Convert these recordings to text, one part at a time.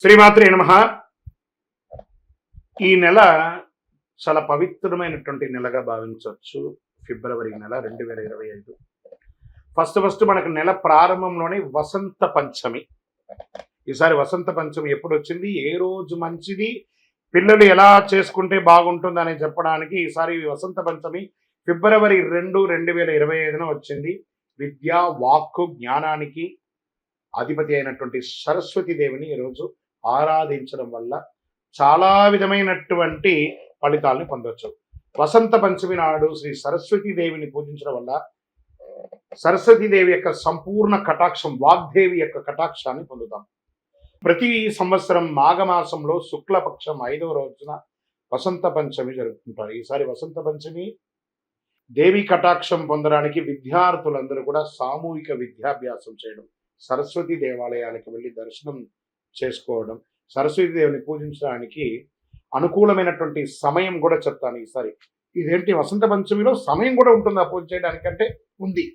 శ్రీమాత్రే నమః. ఈ నెల చాలా పవిత్రమైనటువంటి నెలగా భావించవచ్చు. ఫిబ్రవరి నెల 2025. ఫస్ట్ మనకు నెల ప్రారంభంలోనే వసంత పంచమి. ఈసారి వసంత పంచమి ఎప్పుడు వచ్చింది, ఏ రోజు మంచిది, పిల్లలు ఎలా చేసుకుంటే బాగుంటుంది అని చెప్పడానికి ఈసారి వసంత పంచమి ఫిబ్రవరి 2, 2025 వచ్చింది. విద్య, వాక్కు, జ్ఞానానికి అధిపతి అయినటువంటి సరస్వతి దేవిని ఈరోజు ఆరాధించడం వల్ల చాలా విధమైనటువంటి ఫలితాలను పొందవచ్చు. వసంత పంచమి నాడు శ్రీ సరస్వతి దేవిని పూజించడం వల్ల సరస్వతీదేవి యొక్క సంపూర్ణ కటాక్షం, వాగ్దేవి యొక్క కటాక్షాన్ని పొందుతాం. ప్రతి సంవత్సరం మాఘమాసంలో శుక్లపక్షం 5వ రోజున వసంత పంచమి జరుపుకుంటారు. ఈసారి వసంత పంచమి దేవి కటాక్షం పొందడానికి విద్యార్థులందరూ కూడా సామూహిక విద్యాభ్యాసం చేయడం, సరస్వతి దేవాలయాలకు వెళ్ళి దర్శనం చేసుకోవడం, సరస్వతి దేవిని పూజించడానికి అనుకూలమైనటువంటి సమయం కూడా చెప్తాను. ఈసారి ఇదేంటి, వసంత పంచమిలో సమయం కూడా ఉంటుందా పూజ చేయడానికంటే? ఉంది.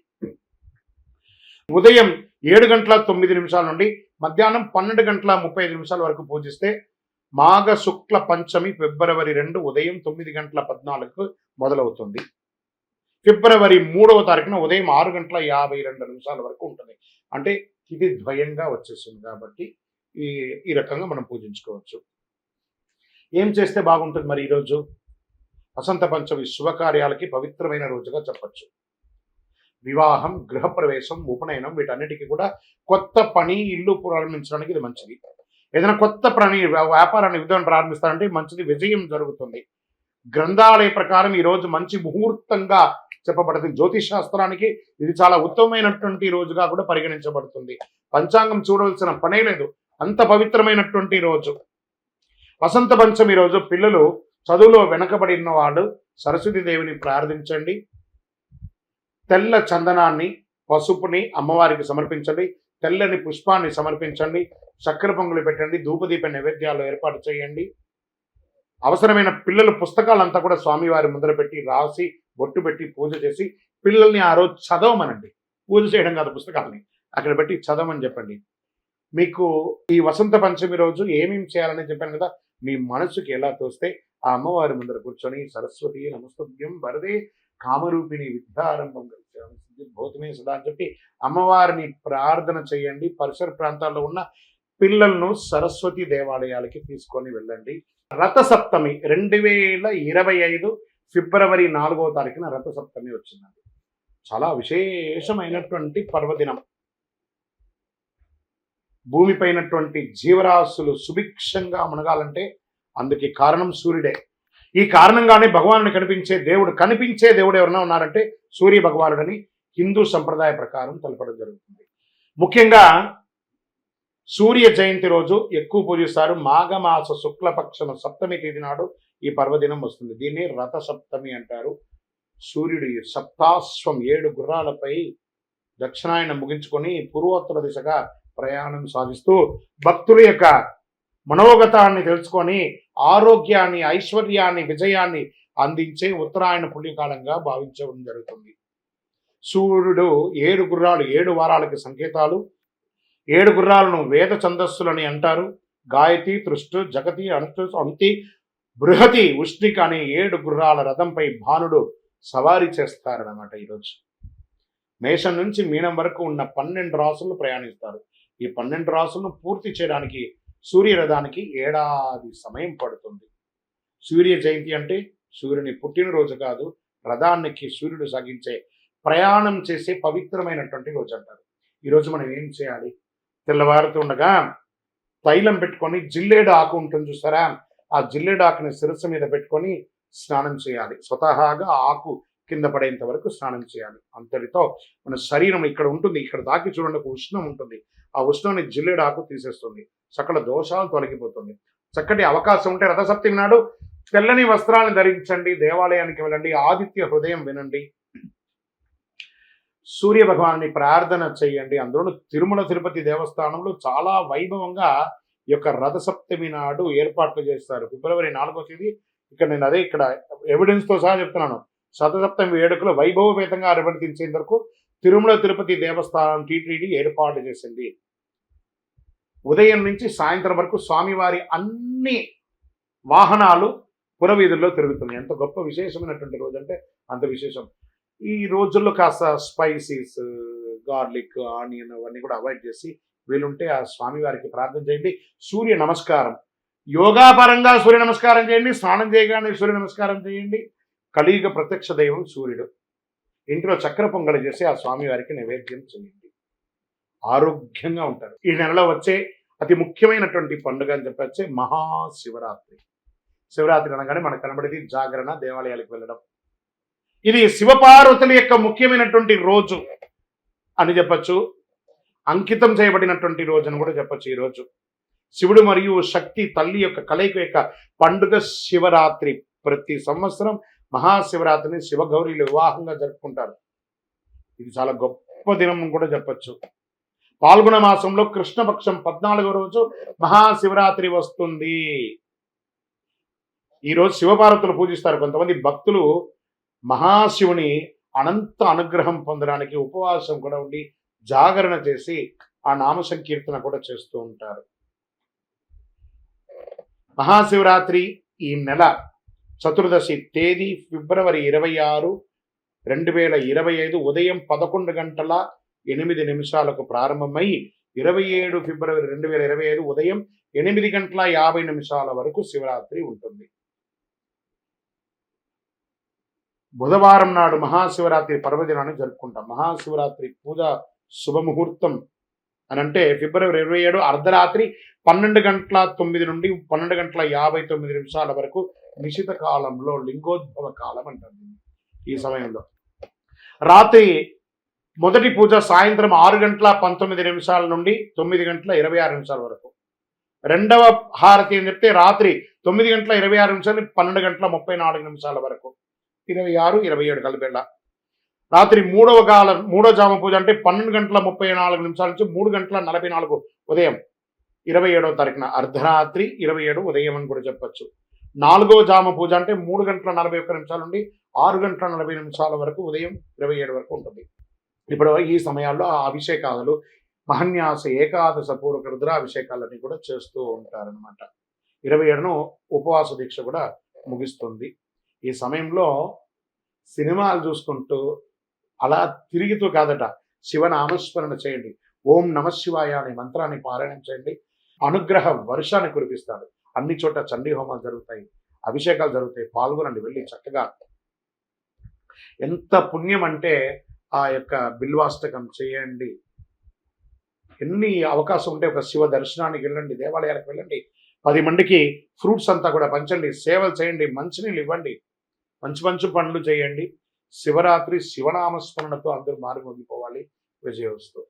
ఉదయం 7:09 నుండి మధ్యాహ్నం 12:35 వరకు పూజిస్తే మాఘ శుక్ల పంచమి ఫిబ్రవరి 2 ఉదయం 9:14 మొదలవుతుంది. ఫిబ్రవరి 3వ తారీఖున ఉదయం 6:52 వరకు ఉంటుంది. అంటే ఇది ద్వయంగా వచ్చేసింది కాబట్టి ఈ రకంగా మనం పూజించుకోవచ్చు. ఏం చేస్తే బాగుంటుంది మరి? ఈరోజు వసంత పంచమి శుభకార్యాలకి పవిత్రమైన రోజుగా చెప్పచ్చు. వివాహం, గృహప్రవేశం, ఉపనయనం వీటన్నిటికీ కూడా కొత్త పని, ఇల్లు ప్రారంభించడానికి ఇది మంచిది. ఏదైనా కొత్త పని, వ్యాపారాన్ని విధానం ప్రారంభిస్తారంటే మంచిది, విజయం జరుగుతుంది. గ్రంథాలయ ప్రకారం ఈరోజు మంచి ముహూర్తంగా చెప్పబడుతుంది. జ్యోతిష్ శాస్త్రానికి ఇది చాలా ఉత్తమమైనటువంటి రోజుగా కూడా పరిగణించబడుతుంది. పంచాంగం చూడవలసిన పనే లేదు, అంత పవిత్రమైనటువంటి రోజు. వసంత పంచమి రోజు పిల్లలు చదువులో వెనకబడిన వాడు సరస్వతి దేవిని ప్రార్థించండి. తెల్ల చందనాన్ని, పసుపుని అమ్మవారికి సమర్పించండి. తెల్లని పుష్పాన్ని సమర్పించండి. చక్కెర పొంగులు పెట్టండి. ధూపదీప నైవేద్యాలు ఏర్పాటు చేయండి. అవసరమైన పిల్లల పుస్తకాలంతా కూడా స్వామివారి ముందర పెట్టి రాసి బొట్టు పెట్టి పూజ చేసి పిల్లల్ని ఆ రోజు చదవమనండి. పూజ చేయడం కాదు, పుస్తకాలని అక్కడ పెట్టి చదవమని చెప్పండి. మీకు ఈ వసంత పంచమి రోజు ఏమేమి చేయాలని చెప్పాను కదా, మీ మనసుకి ఎలా తోస్తే ఆ అమ్మవారి ముందర కూర్చొని సరస్వతి నమస్తుభ్యం వరదే కామరూపిణి విద్యారంభం భౌతమే సదా అని చెప్పి అమ్మవారిని ప్రార్థన చేయండి. పరిసర ప్రాంతాల్లో ఉన్న పిల్లలను సరస్వతి దేవాలయాలకి తీసుకొని వెళ్ళండి. రథసప్తమి 2025 ఫిబ్రవరి 4వ తారీఖున రథసప్తమి వచ్చిందండి. చాలా విశేషమైనటువంటి పర్వదినం. భూమిపైనటువంటి జీవరాశులు సుభిక్షంగా మునగాలంటే అందుకే కారణం సూర్యుడే. ఈ కారణంగానే భగవానుని కనిపించే దేవుడు ఎవరైనా ఉన్నారంటే సూర్య భగవానుడని హిందూ సంప్రదాయ ప్రకారం తెలపడం జరుగుతుంది. ముఖ్యంగా సూర్య జయంతి రోజు ఎక్కువ పూజిస్తారు. మాఘమాస శుక్లపక్షమ సప్తమి తేదీ నాడు ఈ పర్వదినం వస్తుంది. దీన్ని రథ సప్తమి అంటారు. సూర్యుడి సప్తాశ్వం 7 గుర్రాలపై దక్షిణాయనం ముగించుకొని పూర్వోత్తర దిశగా ప్రయాణం సాగిస్తూ భక్తుల యొక్క మనోగతాన్ని తెలుసుకొని ఆరోగ్యాన్ని, ఐశ్వర్యాన్ని, విజయాన్ని అందించే ఉత్తరాయణ పుణ్యకాలంగా భావించడం జరుగుతుంది. సూర్యుడు 7 గుర్రాలు 7 వారాలకి సంకేతాలు. 7 గుర్రాలను వేద ఛందస్సులని అంటారు. గాయతి, తృష్టు, జగతి, అనుష్టు, అంతి, బృహతి, ఉష్ణిక అనే 7 గుర్రాల రథంపై భానుడు సవారీ చేస్తారన్నమాట. ఈరోజు మేషం నుంచి మీనం వరకు ఉన్న 12 రాసులు ప్రయాణిస్తారు. ఈ 12 రాసులను పూర్తి చేయడానికి సూర్యరథానికి ఏడాది సమయం పడుతుంది. సూర్య జయంతి అంటే సూర్యుని పుట్టినరోజు కాదు, రథానికి సూర్యుడు సాగించే ప్రయాణం చేసే పవిత్రమైనటువంటి రోజు అంటారు. ఈరోజు మనం ఏం చేయాలి? తెల్లవారుతుండగా తైలం పెట్టుకొని జిల్లేడు ఆకు ఉంటుంది చూసారా, ఆ జిల్లేడు ఆకుని శిరస్సు మీద పెట్టుకొని స్నానం చేయాలి. స్వతహాగా ఆకు కింద పడేంత వరకు స్నానం చేయాలి. అంతటితో మన శరీరం ఇక్కడ ఉంటుంది, ఇక్కడ దాకి చూడండి ఒక ఉష్ణం ఉంటుంది. ఆ ఉష్ణాన్ని జిల్లేడు ఆకు తీసేస్తుంది. సకల దోషాలు తొలగిపోతుంది. చక్కటి అవకాశం ఉంటే రథసప్తమి నాడు తెల్లని వస్త్రాలను ధరించండి, దేవాలయానికి వెళ్ళండి, ఆదిత్య హృదయం వినండి, సూర్య భగవాన్ని ప్రార్థన చేయండి. అందులో తిరుమల తిరుపతి దేవస్థానంలో చాలా వైభవంగా ఈ యొక్క రథసప్తమి నాడు ఏర్పాట్లు చేస్తారు. ఫిబ్రవరి 4వ తేదీ ఇక్కడ ఎవిడెన్స్ తో సహా చెప్తున్నాను. రథసప్తమి వేడుకలు వైభవపేతంగా నిర్వర్తించేందుకు తిరుమల తిరుపతి దేవస్థానం టీటీడీ ఏర్పాటు చేసింది. ఉదయం నుంచి సాయంత్రం వరకు స్వామివారి అన్ని వాహనాలు పురవీధుల్లో తిరుగుతున్నాయి. ఎంత గొప్ప విశేషమైనటువంటి రోజు అంటే అంత విశేషం. ఈ రోజుల్లో కాస్త స్పైసీస్, గార్లిక్, ఆనియన్ అవన్నీ కూడా అవాయిడ్ చేసి వీలుంటే ఆ స్వామివారికి ప్రార్థన చేయండి. సూర్య నమస్కారం, యోగా పరంగా సూర్య నమస్కారం చేయండి. స్నానం చేయగానే సూర్య నమస్కారం చేయండి. కలియుగ ప్రత్యక్ష దైవం సూర్యుడు. ఇంట్లో చక్కెర పొంగలి చేసి ఆ స్వామివారికి నైవేద్యం చేయండి. ఆరోగ్యంగా ఉంటారు. ఈ నెలలో వచ్చే అతి ముఖ్యమైనటువంటి పండుగ అని చెప్పొచ్చే మహాశివరాత్రి. శివరాత్రి అనగానే మనకు కనబడేది జాగరణ, దేవాలయాలకు వెళ్ళడం. ఇది శివపార్వతుల యొక్క ముఖ్యమైనటువంటి రోజు అని చెప్పచ్చు. అంకితం చేయబడినటువంటి రోజు అని కూడా చెప్పచ్చు. ఈ రోజు శివుడు మరియు శక్తి తల్లి యొక్క కలయిక యొక్క పండుగ శివరాత్రి. ప్రతి సంవత్సరం మహాశివరాత్రిని శివగౌరీలు వివాహంగా జరుపుకుంటారు. ఇది చాలా గొప్ప దినం కూడా చెప్పచ్చు. పాల్గొన మాసంలో కృష్ణపక్షం 14వ రోజు మహాశివరాత్రి వస్తుంది. ఈరోజు శివపార్వతులు పూజిస్తారు. కొంతమంది భక్తులు మహాశివుని అనంత అనుగ్రహం పొందడానికి ఉపవాసం కూడా ఉండి జాగరణ చేసి ఆ నామ సంకీర్తన కూడా చేస్తూ ఉంటారు. మహాశివరాత్రి ఈ నెల చతుర్దశి తేదీ ఫిబ్రవరి 26, 2025 ఉదయం 11:08 ప్రారంభమై 27 ఫిబ్రవరి 2025 ఉదయం 8:50 వరకు శివరాత్రి ఉంటుంది. బుధవారం నాడు మహాశివరాత్రి పర్వదినాన్ని జరుపుకుంటాం. మహాశివరాత్రి పూజ శుభముహూర్తం అని అంటే ఫిబ్రవరి 27 అర్ధరాత్రి 12:09 నుండి 12:59 వరకు నిశిత కాలంలో లింగోద్భవ కాలం అంటారు. ఈ సమయంలో రాత్రి మొదటి పూజ సాయంత్రం 6:19 నుండి 9:26 వరకు. రెండవ హారతి అని చెప్తే రాత్రి 9:26 12:34 వరకు. 26, 27 కలిపేళ్ళ. రాత్రి మూడో జామ పూజ అంటే 12:34 నుంచి 3:44 ఉదయం 27వ తారీఖున అర్ధరాత్రి 27 ఉదయం అని కూడా చెప్పచ్చు. 4వ జామ పూజ అంటే 3:41 నుండి 6:40 వరకు ఉదయం 27 వరకు ఉంటుంది. ఇప్పుడు ఈ సమయాల్లో ఆ అభిషేకాలు మహన్యాస ఏకాదశ పూర్వక రుద్రాభిషేకాలన్నీ కూడా చేస్తూ ఉంటారనమాట. 27ను ఉపవాస దీక్ష కూడా ముగిస్తుంది. ఈ సమయంలో సినిమాలు చూసుకుంటూ అలా తిరుగుతూ కాదట, శివనామస్మరణ చేయండి. ఓం నమశివాయ అనే మంత్రాన్ని పారాయణం చేయండి. అనుగ్రహ వర్షాన్ని కురిపిస్తాడు. అన్ని చోట్ల చండీ హోమాలు జరుగుతాయి, అభిషేకాలు జరుగుతాయి. పాల్గొనండి, వెళ్ళి చక్కగా. ఎంత పుణ్యం అంటే ఆ యొక్క బిల్వాష్టకం చేయండి. ఎన్ని అవకాశం ఉంటే ఒక శివ దర్శనానికి వెళ్ళండి, దేవాలయాలకు వెళ్ళండి, 10 మందికి ఫ్రూట్స్ అంతా కూడా పంచండి, సేవలు చేయండి, మంచినీళ్ళు ఇవ్వండి, మంచి మంచి పనులు చేయండి. శివరాత్రి శివనామస్మరణతో అందరూ మారుమోగిపోవాలి. విజయోస్తు.